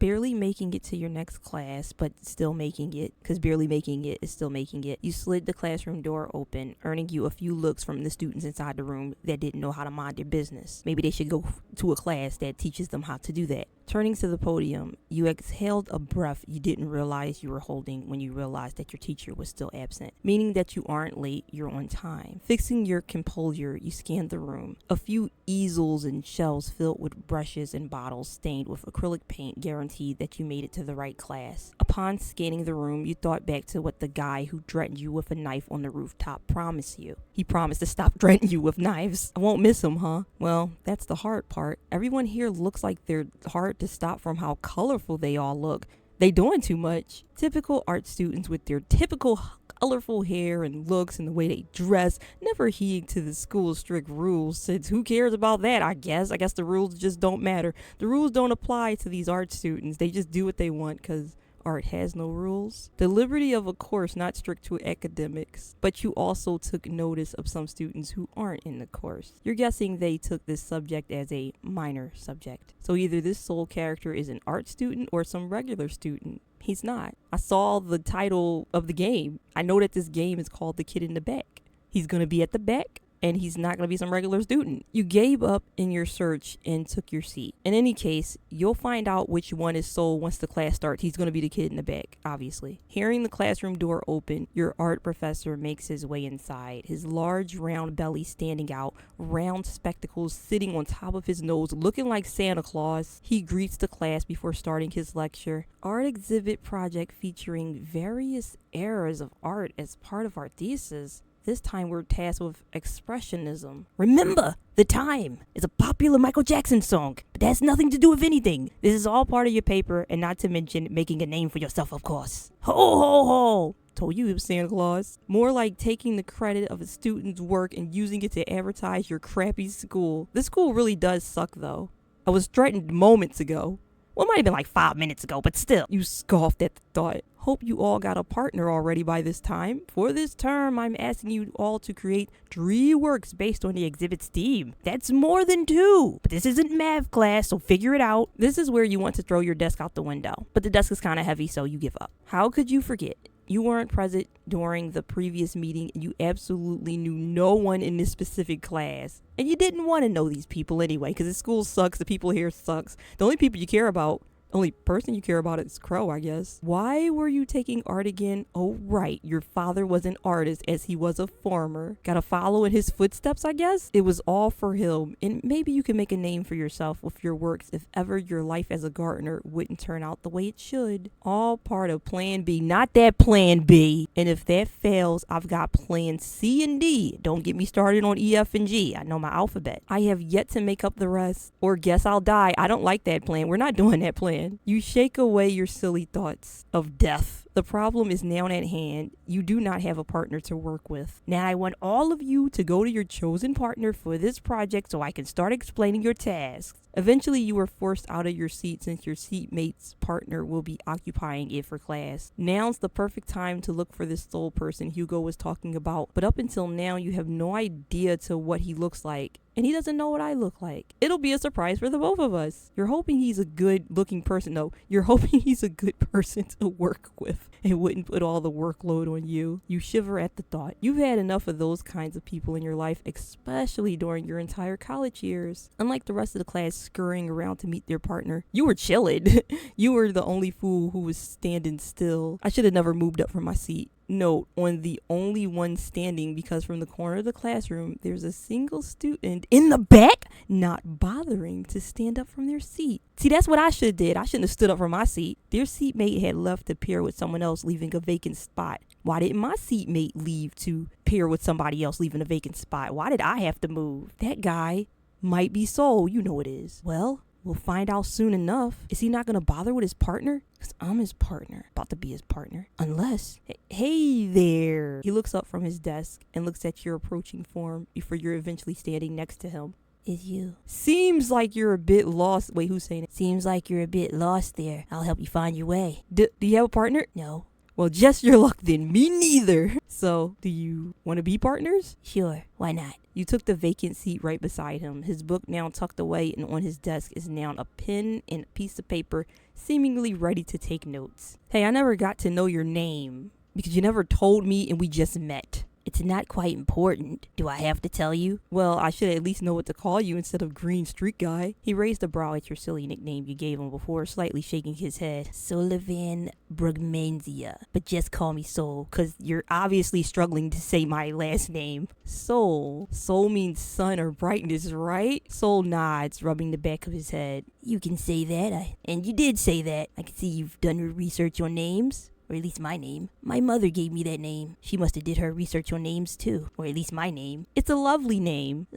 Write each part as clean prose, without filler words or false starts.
Barely making it to your next class, but still making it, because barely making it is still making it. You slid the classroom door open, earning you a few looks from the students inside the room that didn't know how to mind their business. Maybe they should go to a class that teaches them how to do that. Turning to the podium, you exhaled a breath you didn't realize you were holding when you realized that your teacher was still absent, meaning that you aren't late, you're on time. Fixing your composure, you scanned the room. A few easels and shelves filled with brushes and bottles stained with acrylic paint guaranteed that you made it to the right class. Upon scanning the room, you thought back to what the guy who threatened you with a knife on the rooftop promised you. He promised to stop threatening you with knives. I won't miss him, huh? Well, that's the hard part. Everyone here looks like they're hard to stop from how colorful they all look. They doing too much. Typical art students with their typical colorful hair and looks and the way they dress, never heeding to the school's strict rules, since who cares about that, I guess the rules just don't matter. The rules don't apply to these art students. They just do what they want because art has no rules. The liberty of a course not strict to academics, but you also took notice of some students who aren't in the course. You're guessing they took this subject as a minor subject. So either this sole character is an art student or some regular student. He's not. I saw the title of the game. I know that this game is called The Kid in the Back. He's gonna be at the back, and he's not going to be some regular student. You gave up in your search and took your seat. In any case, you'll find out which one is sold once the class starts. He's going to be the kid in the back, obviously. Hearing the classroom door open, your art professor makes his way inside, his large round belly standing out, round spectacles sitting on top of his nose, looking like Santa Claus. He greets the class before starting his lecture. Art exhibit project featuring various eras of art as part of our thesis. This time we're tasked with expressionism. Remember, The Time is a popular Michael Jackson song, but that has nothing to do with anything. This is all part of your paper, and not to mention making a name for yourself, of course. Ho, ho, ho! Told you it was Santa Claus. More like taking the credit of a student's work and using it to advertise your crappy school. This school really does suck, though. I was threatened moments ago. Well, it might have been like 5 minutes ago, but still. You scoffed at the thought. Hope you all got a partner already by this time. For this term, I'm asking you all to create 3 works based on the exhibit's theme. That's more than 2. But this isn't math class, so figure it out. This is where you want to throw your desk out the window. But the desk is kind of heavy, so you give up. How could you forget? You weren't present during the previous meeting, and you absolutely knew no one in this specific class. And you didn't want to know these people anyway, because the school sucks, the people here sucks. The only people you care about, only person you care about is Crow, I guess. Why were you taking art again? Oh, right. Your father was an artist as he was a farmer. Gotta follow in his footsteps, I guess? It was all for him. And maybe you can make a name for yourself with your works if ever your life as a gardener wouldn't turn out the way it should. All part of Plan B, not that Plan B. And if that fails, I've got Plan C and D. Don't get me started on E, F, and G. I know my alphabet. I have yet to make up the rest. Or guess I'll die. I don't like that plan. We're not doing that plan. You shake away your silly thoughts of death. The problem is now at hand. You do not have a partner to work with. Now I want all of you to go to your chosen partner for this project so I can start explaining your tasks. Eventually, you were forced out of your seat since your seatmate's partner will be occupying it for class. Now's the perfect time to look for this sole person Hugo was talking about, but up until now, you have no idea to what he looks like. And he doesn't know what I look like. It'll be a surprise for the both of us. You're hoping he's a good looking person. No, you're hoping he's a good person to work with and wouldn't put all the workload on you. You shiver at the thought. You've had enough of those kinds of people in your life, especially during your entire college years. Unlike the rest of the class scurrying around to meet their partner, you were chilling. You were the only fool who was standing still. I should have never moved up from my seat. Note on the only one standing, because from the corner of the classroom there's a single student in the back not bothering to stand up from their seat. See, that's what I should have did. I shouldn't have stood up from my seat. Their seatmate had left to pair with someone else, leaving a vacant spot. Why didn't my seatmate leave to pair with somebody else, leaving a vacant spot? Why did I have to move? That guy might be sold. You know it is. Well, we'll find out soon enough. Is he not going to bother with his partner? Because I'm his partner. About to be his partner. Unless... Hey there. He looks up from his desk and looks at your approaching form before you're eventually standing next to him. Is you. Seems like you're a bit lost. Wait, who's saying it? Seems like you're a bit lost there. I'll help you find your way. Do you have a partner? No. Well, just your luck then. Me neither. So, do you want to be partners? Sure, why not? You took the vacant seat right beside him, his book now tucked away, and on his desk is now a pen and a piece of paper, seemingly ready to take notes. Hey, I never got to know your name because you never told me and we just met. It's not quite important. Do I have to tell you? Well, I should at least know what to call you instead of Green Street Guy. He raised a brow at your silly nickname you gave him before slightly shaking his head. Sullivan Brugmansia. But just call me Soul, cause you're obviously struggling to say my last name. Soul. Soul means sun or brightness, right? Soul nods, rubbing the back of his head. You can say that, and you did say that. I can see you've done your research on names. Or at least my name. My mother gave me that name. She must have did her research on names too. Or at least my name. It's a lovely name.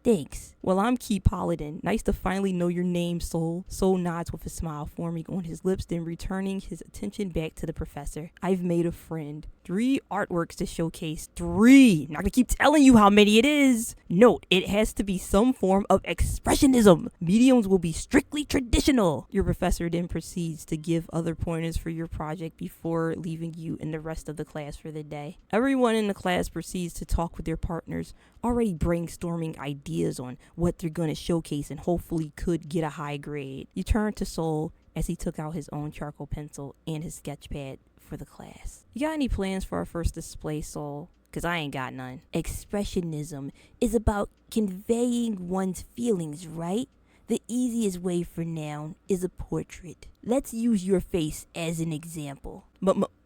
Thanks. Well, I'm Key Paladin. Nice to finally know your name, Soul. Soul nods with a smile forming on his lips, then returning his attention back to the professor. I've made a friend. 3 artworks to showcase. 3! Not gonna keep telling you how many it is. Note, it has to be some form of expressionism. Mediums will be strictly traditional. Your professor then proceeds to give other pointers for your project before leaving you and the rest of the class for the day. Everyone in the class proceeds to talk with their partners, already brainstorming ideas on what they're gonna showcase and hopefully could get a high grade. You turn to Soul as he took out his own charcoal pencil and his sketch pad for the class. You got any plans for our first display, Soul? Cause I ain't got none. Expressionism is about conveying one's feelings, right? The easiest way for now is a portrait. Let's use your face as an example.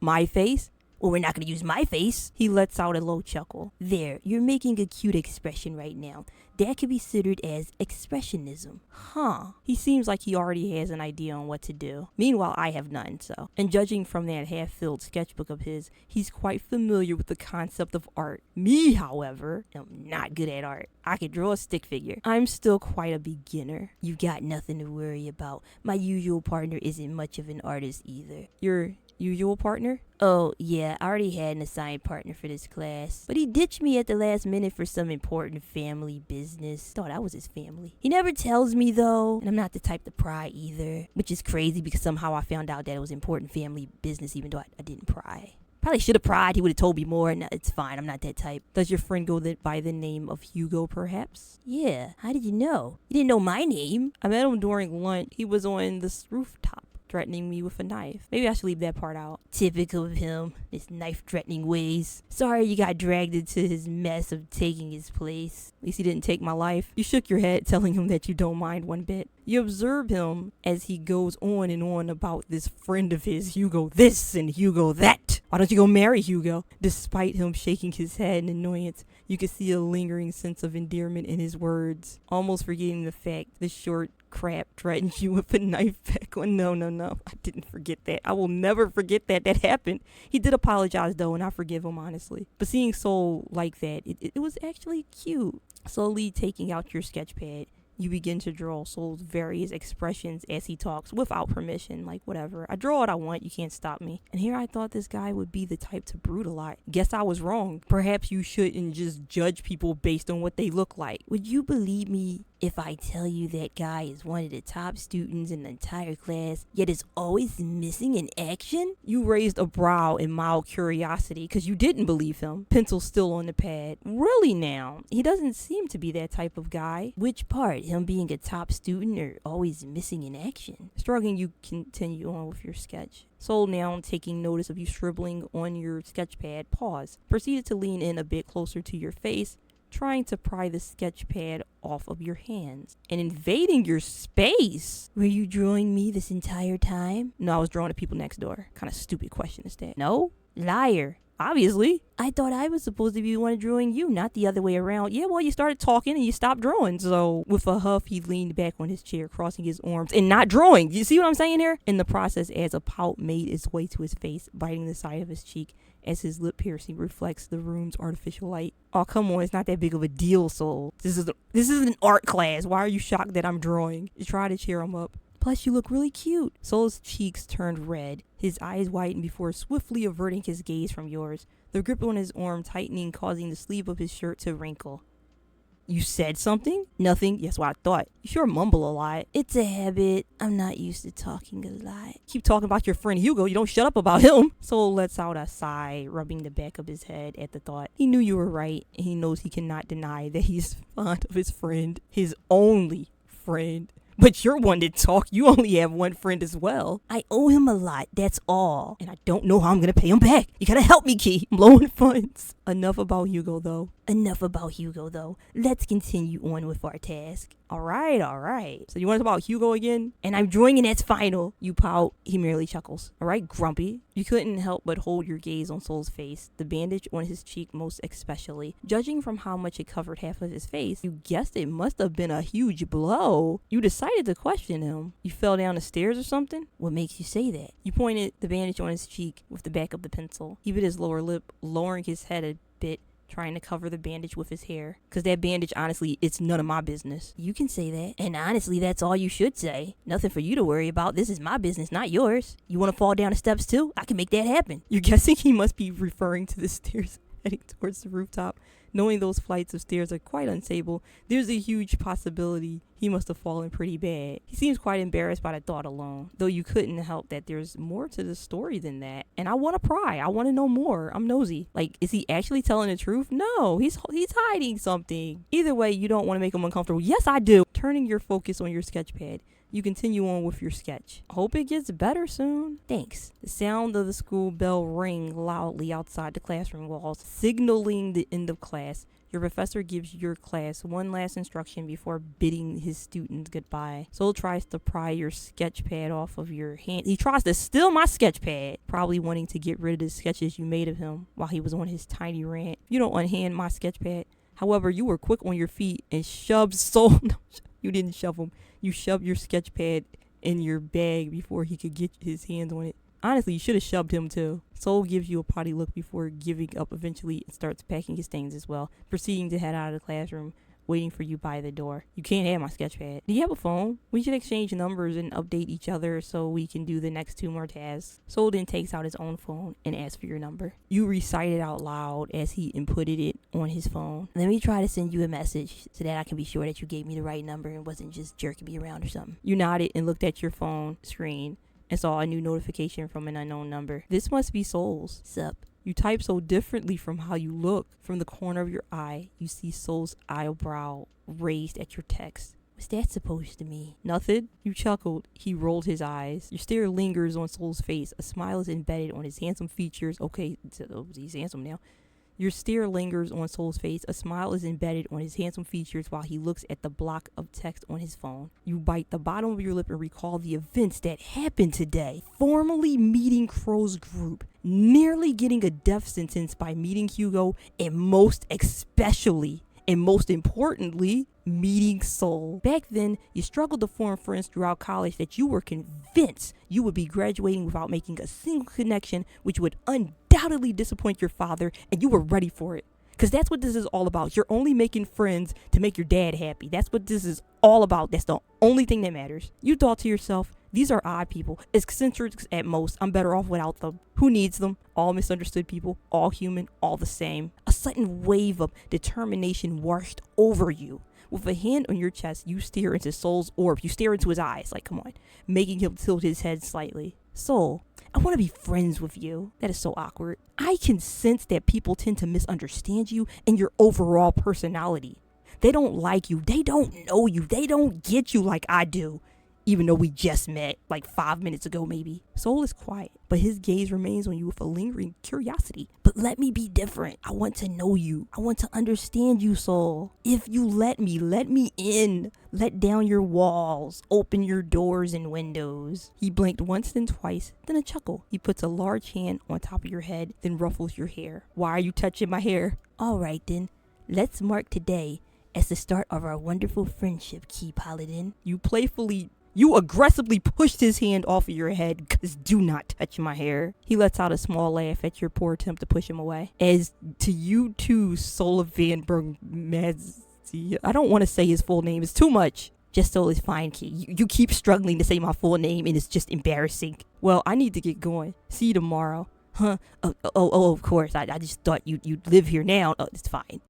My face? Well, we're not going to use my face. He lets out a low chuckle. There, you're making a cute expression right now. That could be considered as expressionism. Huh. He seems like he already has an idea on what to do. Meanwhile, I have none, so. And judging from that half-filled sketchbook of his, he's quite familiar with the concept of art. Me, however, am not good at art. I could draw a stick figure. I'm still quite a beginner. You've got nothing to worry about. My usual partner isn't much of an artist either. Your usual partner? Oh, yeah, I already had an assigned partner for this class. But he ditched me at the last minute for some important family business. Thought I was his family. He never tells me, though, and I'm not the type to pry either. Which is crazy because somehow I found out that it was important family business even though I didn't pry. Probably should have pried. He would have told me more. No, it's fine. I'm not that type. Does your friend go by the name of Hugo, perhaps? Yeah. How did you know? You didn't know my name. I met him during lunch. He was on this rooftop, threatening me with a knife. Maybe I should leave that part out. Typical of him, his knife-threatening ways. Sorry you got dragged into his mess of taking his place. At least he didn't take my life. You shook your head, telling him that you don't mind one bit. You observe him as he goes on and on about this friend of his, Hugo this and Hugo that. Why don't you go marry Hugo? Despite him shaking his head in annoyance, you could see a lingering sense of endearment in his words, almost forgetting the fact the short crap threatened you with a knife back on. No. I didn't forget that. I will never forget that. That happened. He did apologize, though, and I forgive him, honestly. But seeing Soul like that, it was actually cute. Slowly taking out your sketch pad, you begin to draw Soul's various expressions as he talks without permission, like whatever. I draw what I want, you can't stop me. And here I thought this guy would be the type to brood a lot. Guess I was wrong. Perhaps you shouldn't just judge people based on what they look like. Would you believe me if I tell you that guy is one of the top students in the entire class, yet is always missing in action? You raised a brow in mild curiosity because you didn't believe him. Pencil still on the pad. Really now? He doesn't seem to be that type of guy. Which part? Him being a top student or always missing in action? Struggling, you continue on with your sketch. Soul, now taking notice of you scribbling on your sketch pad, pause. Proceeded to lean in a bit closer to your face, trying to pry the sketch pad off of your hands and invading your space. Were you drawing me this entire time? No, I was drawing the people next door. Kind of stupid question is that? No? Liar. Obviously. I thought I was supposed to be the one drawing you, not the other way around. Yeah, well, you started talking and you stopped drawing. So with a huff, he leaned back on his chair, crossing his arms and not drawing. You see what I'm saying here? In the process, as a pout made its way to his face, biting the side of his cheek as his lip piercing reflects the room's artificial light. Oh, come on, it's not that big of a deal, Soul. This is an art class. Why are you shocked that I'm drawing? You try to cheer him up. Plus, you look really cute. Soul's cheeks turned red. His eyes widened before swiftly averting his gaze from yours, the grip on his arm tightening, causing the sleeve of his shirt to wrinkle. You said something? Nothing. Yes, what I thought. You sure mumble a lot. It's a habit. I'm not used to talking a lot. Keep talking about your friend Hugo. You don't shut up about him. Soul lets out a sigh, rubbing the back of his head at the thought. He knew you were right, and he knows he cannot deny that he's fond of his friend. His only friend. But you're one to talk. You only have one friend as well. I owe him a lot, that's all. And I don't know how I'm going to pay him back. You gotta help me, Key. I'm low on funds. Enough about Hugo, though. Let's continue on with our task. All right. So you want to talk about Hugo again? And I'm joining its final. You pout. He merely chuckles. All right, Grumpy. You couldn't help but hold your gaze on Soul's face, the bandage on his cheek most especially. Judging from how much it covered half of his face, you guessed it must have been a huge blow. You decided to question him. You fell down the stairs or something? What makes you say that? You pointed the bandage on his cheek with the back of the pencil. He bit his lower lip, lowering his head a bit, trying to cover the bandage with his hair. Because that bandage, honestly, it's none of my business. You can say that. And honestly, that's all you should say. Nothing for you to worry about. This is my business, not yours. You want to fall down the steps too? I can make that happen. You're guessing he must be referring to the stairs heading towards the rooftop. Knowing those flights of stairs are quite unstable, there's a huge possibility he must have fallen pretty bad. He seems quite embarrassed by the thought alone, though you couldn't help that there's more to the story than that. And I want to pry. I want to know more. I'm nosy. Like, is he actually telling the truth? No, he's hiding something. Either way, you don't want to make him uncomfortable. Yes, I do. Turning your focus on your sketch pad, you continue on with your sketch. Hope it gets better soon. Thanks. The sound of the school bell rang loudly outside the classroom walls, signaling the end of class. Your professor gives your class one last instruction before bidding his students goodbye. Soul tries to pry your sketch pad off of your hand. He tries to steal my sketch pad, probably wanting to get rid of the sketches you made of him while he was on his tiny rant. You don't unhand my sketch pad. However, you were quick on your feet and shoved Soul. No, you didn't shove him. You shoved your sketch pad in your bag before he could get his hands on it. Honestly, you should have shoved him too. Soul gives you a potty look before giving up eventually and starts packing his things as well, proceeding to head out of the classroom, waiting for you by the door. You can't have my sketch pad. Do you have a phone? We should exchange numbers and update each other so we can do the next 2 more tasks. Soul then takes out his own phone and asks for your number. You recite it out loud as he inputted it on his phone. Let me try to send you a message so that I can be sure that you gave me the right number and wasn't just jerking me around or something. You nodded and looked at your phone screen and saw a new notification from an unknown number. This must be Soul's. Sup? You type so differently from how you look. From the corner of your eye, you see Soul's eyebrow raised at your text. What's that supposed to mean? Nothing. You chuckled. He rolled his eyes. Your stare lingers on Soul's face. A smile is embedded on his handsome features. Okay, he's handsome now. Your stare lingers on Soul's face. A smile is embedded on his handsome features while he looks at the block of text on his phone. You bite the bottom of your lip and recall the events that happened today. Formally meeting Crow's group. Nearly getting a death sentence by meeting Hugo. And most especially, and most importantly, meeting Soul. Back then, you struggled to form friends throughout college that you were convinced you would be graduating without making a single connection, which would undoubtedly disappoint your father, and you were ready for it. Because that's what this is all about. You're only making friends to make your dad happy. That's what this is all about. That's the only thing that matters. You thought to yourself, these are odd people, eccentrics at most. I'm better off without them. Who needs them? All misunderstood people, all human, all the same. A sudden wave of determination washed over you. With a hand on your chest, you stare into Soul's orb. You stare into his eyes, like, come on, making him tilt his head slightly. Soul, I want to be friends with you. That is so awkward. I can sense that people tend to misunderstand you and your overall personality. They don't like you. They don't know you. They don't get you like I do. Even though we just met like 5 minutes ago, maybe. Soul is quiet, but his gaze remains on you with a lingering curiosity. But let me be different. I want to know you. I want to understand you, Soul. If you let me in. Let down your walls. Open your doors and windows. He blinked once, then twice, then a chuckle. He puts a large hand on top of your head, then ruffles your hair. Why are you touching my hair? All right, then. Let's mark today as the start of our wonderful friendship, Key Paladin. You aggressively pushed his hand off of your head, because do not touch my hair. He lets out a small laugh at your poor attempt to push him away. As to you too, Soul of Vanberg I don't want to say his full name. It's too much. Just Soul is fine, Key. You keep struggling to say my full name, and it's just embarrassing. Well, I need to get going. See you tomorrow. Huh? Oh, of course. I just thought you'd live here now. Oh, it's fine.